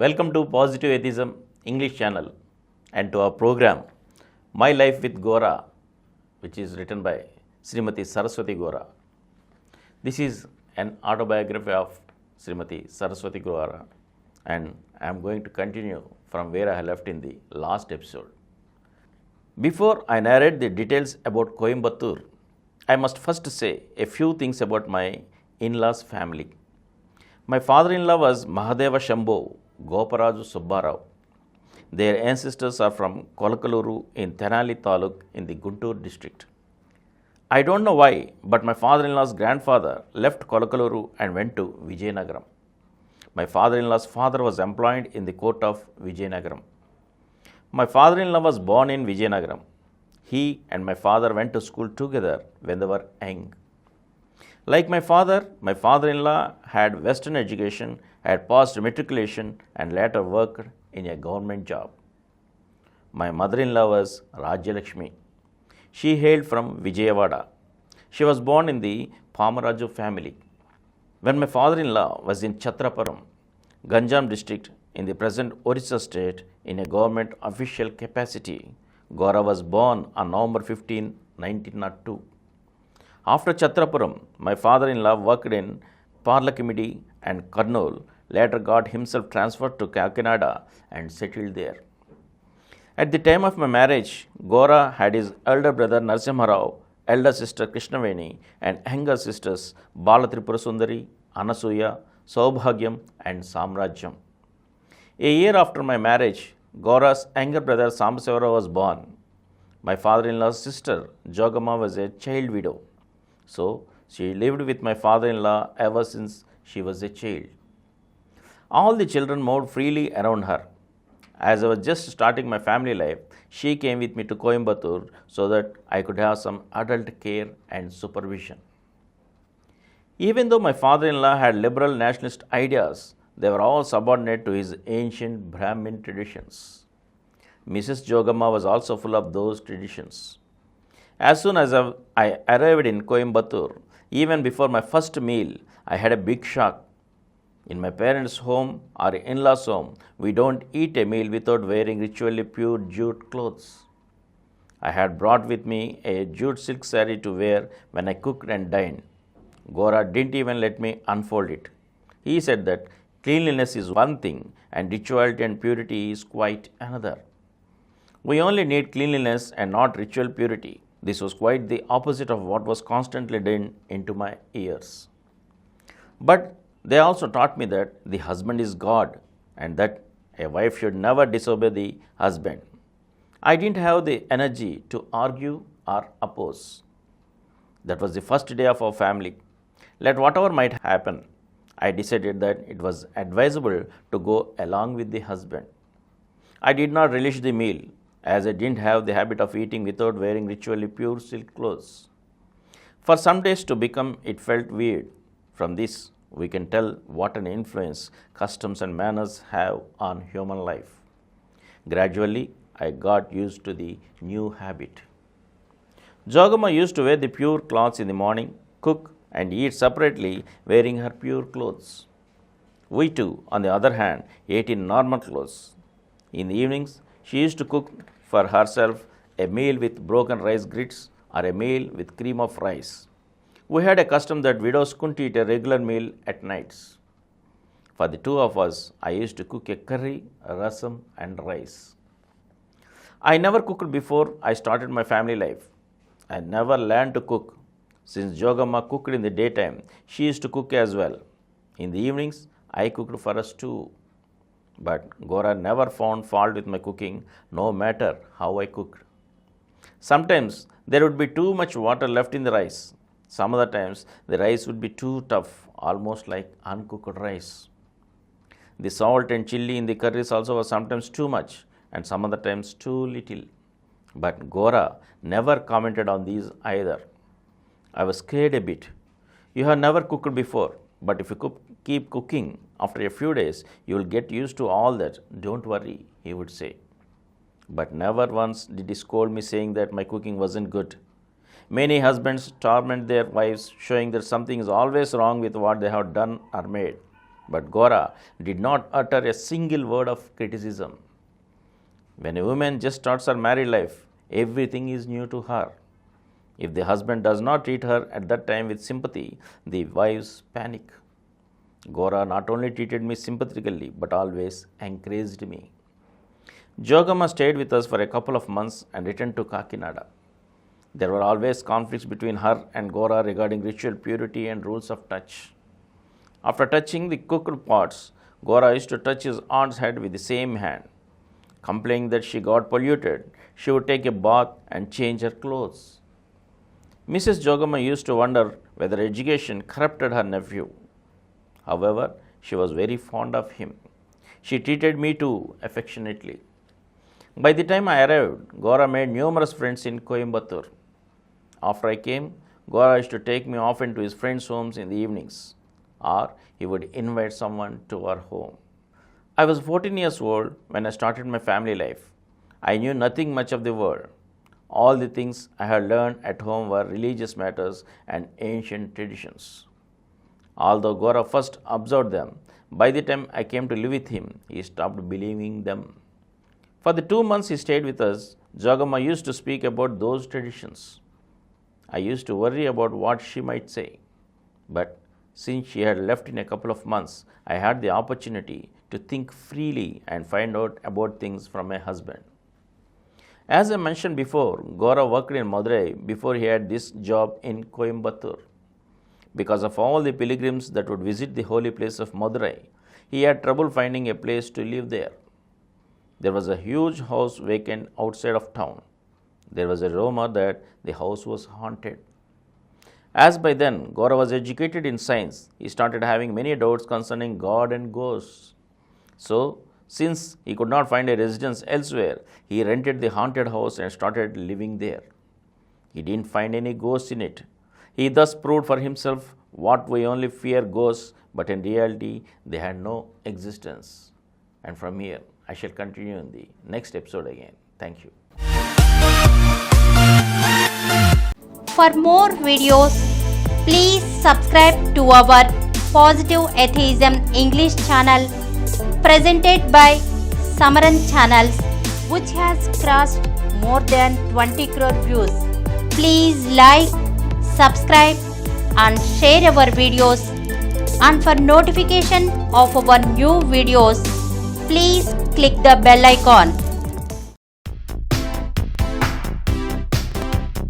Welcome to Positive Atheism English channel and to our program My Life with Gora, which is written by Srimati Saraswati Gora. This is an autobiography of Srimati Saraswati Gora, and I am going to continue from where I left in the last episode. Before I narrate the details about Coimbatore, I must first say a few things about my in-laws family. My father-in-law was Mahadeva Shambho Goparaju Subbarao. Their ancestors are from Kolakaluru in Tenali Taluk in the Guntur district. I don't know why, but my father-in-law's grandfather left Kolakaluru and went to Vijayanagaram. My father-in-law's father was employed in the court of Vijayanagaram. My father-in-law was born in Vijayanagaram. He and my father went to school together when they were young. Like my father-in-law had Western education, had passed matriculation and later worked in a government job. My mother-in-law was Rajyalakshmi. She hailed from Vijayawada. She was born in the Pamaraju family. When my father-in-law was in Chhatrapuram, Ganjam district in the present Orissa state in a government official capacity, Gora was born on November 15, 1902. After Chhatrapuram, my father-in-law worked in Parlakimidi and Kurnool, later got himself transferred to Kakinada and settled there. At the time of my marriage, Gora had his elder brother Narasimharao, elder sister Krishnaveni, and younger sisters Balatripurasundari, Anasuya, Saubhagyam, and Samrajyam. A year after my marriage, Gora's younger brother Sambasivara was born. My father-in-law's sister Jogama was a child widow. So, she lived with my father-in-law ever since she was a child. All the children moved freely around her. As I was just starting my family life, she came with me to Coimbatore so that I could have some adult care and supervision. Even though my father-in-law had liberal nationalist ideas, they were all subordinate to his ancient Brahmin traditions. Mrs. Jogama was also full of those traditions. As soon as I arrived in Coimbatore, even before my first meal, I had a big shock. In my parents' home or in-laws' home, we don't eat a meal without wearing ritually pure jute clothes. I had brought with me a jute silk saree to wear when I cooked and dined. Gora didn't even let me unfold it. He said that cleanliness is one thing and rituality and purity is quite another. We only need cleanliness and not ritual purity. This was quite the opposite of what was constantly done into my ears. But they also taught me that the husband is God and that a wife should never disobey the husband. I didn't have the energy to argue or oppose. That was the first day of our family. Let whatever might happen, I decided that it was advisable to go along with the husband. I did not relish the meal, as I didn't have the habit of eating without wearing ritually pure silk clothes. For some days to become, it felt weird. From this, we can tell what an influence customs and manners have on human life. Gradually, I got used to the new habit. Jogama used to wear the pure clothes in the morning, cook and eat separately, wearing her pure clothes. We too, on the other hand, ate in normal clothes. In the evenings, she used to cook for herself a meal with broken rice grits or a meal with cream of rice. We had a custom that widows couldn't eat a regular meal at nights. For the two of us, I used to cook a curry, rasam, and rice. I never cooked before I started my family life. I never learned to cook. Since Jogama cooked in the daytime, she used to cook as well. In the evenings, I cooked for us too. But Gora never found fault with my cooking, no matter how I cooked. Sometimes there would be too much water left in the rice. Some other times the rice would be too tough, almost like uncooked rice. The salt and chili in the curries also was sometimes too much and some other times too little. But Gora never commented on these either. I was scared a bit. You have never cooked before, but if you keep cooking, after a few days, you will get used to all that. Don't worry, he would say. But never once did he scold me saying that my cooking wasn't good. Many husbands torment their wives, showing that something is always wrong with what they have done or made. But Gora did not utter a single word of criticism. When a woman just starts her married life, everything is new to her. If the husband does not treat her at that time with sympathy, the wives panic. Gora not only treated me sympathetically but always encouraged me. Jogama stayed with us for a couple of months and returned to Kakinada. There were always conflicts between her and Gora regarding ritual purity and rules of touch. After touching the cooked pots, Gora used to touch his aunt's head with the same hand. Complaining that she got polluted, she would take a bath and change her clothes. Mrs. Jogama used to wonder whether education corrupted her nephew. However, she was very fond of him. She treated me too affectionately. By the time I arrived, Gora made numerous friends in Coimbatore. After I came, Gora used to take me often to his friends' homes in the evenings, or he would invite someone to our home. I was 14 years old when I started my family life. I knew nothing much of the world. All the things I had learned at home were religious matters and ancient traditions. Although Gora first observed them, by the time I came to live with him, he stopped believing them. For the 2 months he stayed with us, Jogama used to speak about those traditions. I used to worry about what she might say. But since she had left in a couple of months, I had the opportunity to think freely and find out about things from my husband. As I mentioned before, Gora worked in Madurai before he had this job in Coimbatore. Because of all the pilgrims that would visit the holy place of Madurai, he had trouble finding a place to live there. There was a huge house vacant outside of town. There was a rumor that the house was haunted. As by then Gora was educated in science, he started having many doubts concerning God and ghosts. So, since he could not find a residence elsewhere, he rented the haunted house and started living there. He didn't find any ghosts in it. He thus proved for himself what we only fear ghosts, but in reality they had no existence. And from here, I shall continue in the next episode again. Thank you. For more videos, please subscribe to our Positive Atheism English channel presented by Samaram channels, which has crossed more than 20 crore views. Please like, subscribe and share our videos, and for notification of our new videos, please click the bell icon.